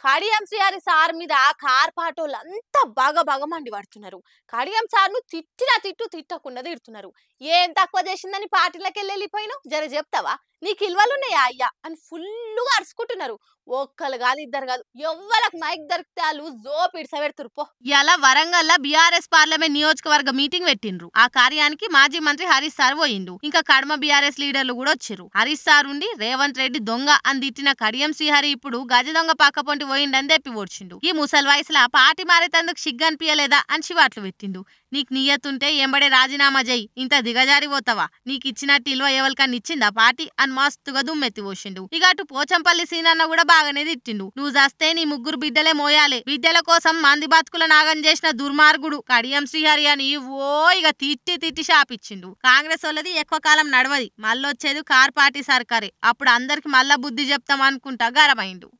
Kadiyam Srihari sir మీద car పాటోళ్ళంతా బాగా మండి పడుతున్నారు. కడియం సార్ను తిట్టు తిట్టకుండా తిడుతున్నారు. ఏం తక్కువ చేసిందని పార్టీలకి వెళ్ళిపోయినావు జర చెప్తావా, నీకు ఇల్వలున్నాయా అయ్యా అని ఫుల్లుగా అరుచుకుంటున్నారు. ఒక్కరు కాదు ఇద్దరు కాదు, ఎవ్వరికి మైక్ దొరికితే వాళ్ళు జోపిడిస పెడుతురు. పో ఇలా వరంగల్ బీఆర్ఎస్ పార్లమెంట్ నియోజకవర్గ మీటింగ్ పెట్టిండ్రు. ఆ కార్యానికి మాజీ మంత్రి హరీష్ సార్ పోయిండు. ఇంకా కడమ బీఆర్ఎస్ లీడర్లు కూడా వచ్చారు. హరీష్ సార్ ఉండి రేవంత్ రెడ్డి దొంగ అని తిట్టిన కడియం శ్రీహరి ఇప్పుడు గజ దొంగ పక్క పొంటి పోయిండని తెప్పి ఓడ్చిండు. ఈ ముసలి వయసులో పార్టీ మారేతందుకు సిగ్గనిపియలేదా అని శివాట్లు పెట్టిండు. నీకు నియతుంటే ఎంబడే రాజీనామా చేయి, ఇంత దిగజారి పోతావా, నీకు ఇచ్చినట్టు ఇల్వ ఎవరికన్నా ఇచ్చిందా పార్టీ అని మస్తుగా దుమ్మెత్తి పోసిండు. ఇక అటు పోచంపల్లి సీనన్న కూడా బాగానే తిట్టిండు. నువ్వు చేస్తే నీ ముగ్గురు బిడ్డలే మోయాలి, బిడ్డల కోసం మంది బతుకుల నాగం చేసిన దుర్మార్గుడు కడియం శ్రీహరి అని ఇక తిట్టి షాపిచ్చిండు. కాంగ్రెస్ వాళ్ళది ఎక్కువ కాలం నడవది, మళ్ళొచ్చేది కార్ పార్టీ సర్కారే, అప్పుడు అందరికి మళ్ళా బుద్ధి చెప్తాం అనుకుంటా గరమైండు.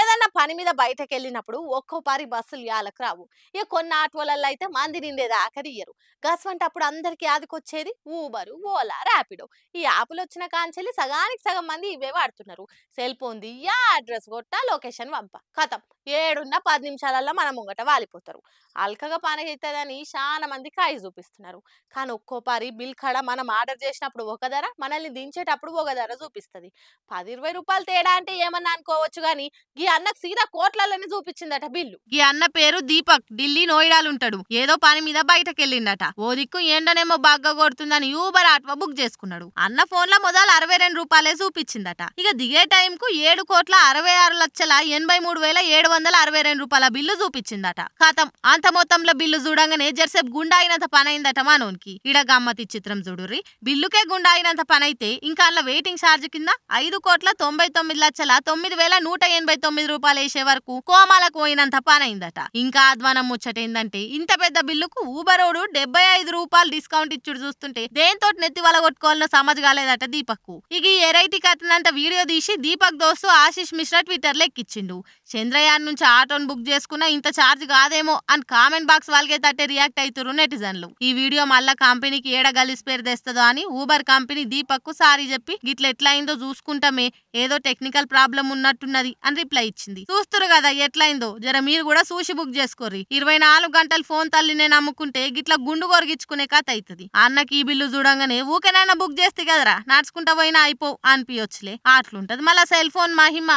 ఏదన్నా పని మీద బయటకు వెళ్ళినప్పుడు ఒక్కో పారి బస్సులు యాలకు రావు. ఇక కొన్ని ఆటోలలో అయితే మంది నిండేది ఆఖరియ్యరు. గస్వంటప్పుడు అందరికి ఆదికొచ్చేది ఊబరు, ఓలా, ర్యాపిడో. ఈ యాప్లు వచ్చిన కాంచెల్లి సగానికి సగం మంది ఇవే వాడుతున్నారు. సెల్ ఫోన్ దియ్యా, అడ్రస్ కొట్టా, లొకేషన్ పంప, కథం 7-10 నిమిషాలలో మన ముంగట వాలిపోతారు. అల్కగా పని అవుతుందని చాలా మంది కాయి చూపిస్తున్నారు. కానీ ఒక్కో పారి బిల్ కాడ మనం ఆర్డర్ చేసినప్పుడు ఒక ధర, మనల్ని దించేటప్పుడు ఒక ధర చూపిస్తుంది. 10-20 రూపాయలు తేడా అంటే ఏమన్నా అనుకోవచ్చు, కానీ ఈ అన్నకు సీదా కోట్లలోనే చూపించిందట బిల్లు. ఈ అన్న పేరు దీపక్, ఢిల్లీ నోయిడాలు ఉంటాడు. ఏదో పని మీద బయటకు వెళ్ళిండట. ఓ దిక్కు ఎండనేమో బాగా కొడుతుందని యూబర్ ఆటో బుక్ చేసుకున్నాడు. అన్న ఫోన్ లో మొదలు 62 రూపాయలే చూపించిందట. ఇక దిగే టైం కు 7,66,83,762 రూపాయల బిల్లు చూపించిందట. ఖాతం అంత మొత్తంలో బిల్లు చూడంగానే జర్సేపు గుండా అయినంత పని అయిందట మనోనికి. ఇడ గమ్మతి చిత్రం చూడుర్రి. బిల్లుకే గుండా అయినంత పని అయితే ఇంకా అలా వెయిటింగ్ ఛార్జ్ కింద 5,99,09,189 రూపాయలు వేసే వరకు కోమాలకు పోయినంత పని అయిందట. ఇంకా అధ్వానం ముచ్చటేందంటే ఇంత పెద్ద బిల్లుకు ఊబరోడు 75 రూపాయలు డిస్కౌంట్ ఇచ్చుడు చూస్తుంటే దేంతో నెత్తి వల కొట్టుకోవాలనో సమజ్ కాలేదట దీపక్ కు. ఇక ఈ ఎరైటీ కట్టినంత వీడియో తీసి దీపక్ దోస్తు ఆశీష్ మిశ్రా ట్విట్టర్ లో ఎక్కిచ్చిండు. చంద్రయాన్ నుంచి ఆటోను బుక్ చేసుకున్నా ఇంత ఛార్జ్ కాదేమో అని కామెంట్ బాక్స్ వాళ్ళకే తట్టే రియాక్ట్ అవుతున్నారు నెటిజన్లు. ఈ వీడియో మళ్ళా కంపెనీకి ఏడ గలిసి పేరు తెస్తుందో అని ఊబర్ కంపెనీ దీపక్ కు సారీ చెప్పి గిట్ల ఎట్లా అయిందో చూసుకుంటామే, ఏదో టెక్నికల్ ప్రాబ్లం ఉన్నట్టున్నది అని రిప్లై ఇచ్చింది. చూస్తురు కదా ఎట్లయిందో, జర మీరు కూడా చూసి బుక్ చేసుకోర్రి. 24 గంటలు ఫోన్ తల్లినే నమ్ముకుంటే గిట్ల గుండు కొరిగించుకునే కథ అవుతుంది. అన్నకి ఈ బిల్లు చూడంగానే ఊకెనైనా బుక్ చేస్తే కదరా నడుచుకుంటా పోయినా అయిపో అనిపించొచ్చులే, అట్లుంటది మళ్ళా సెల్ ఫోన్ మహిమ.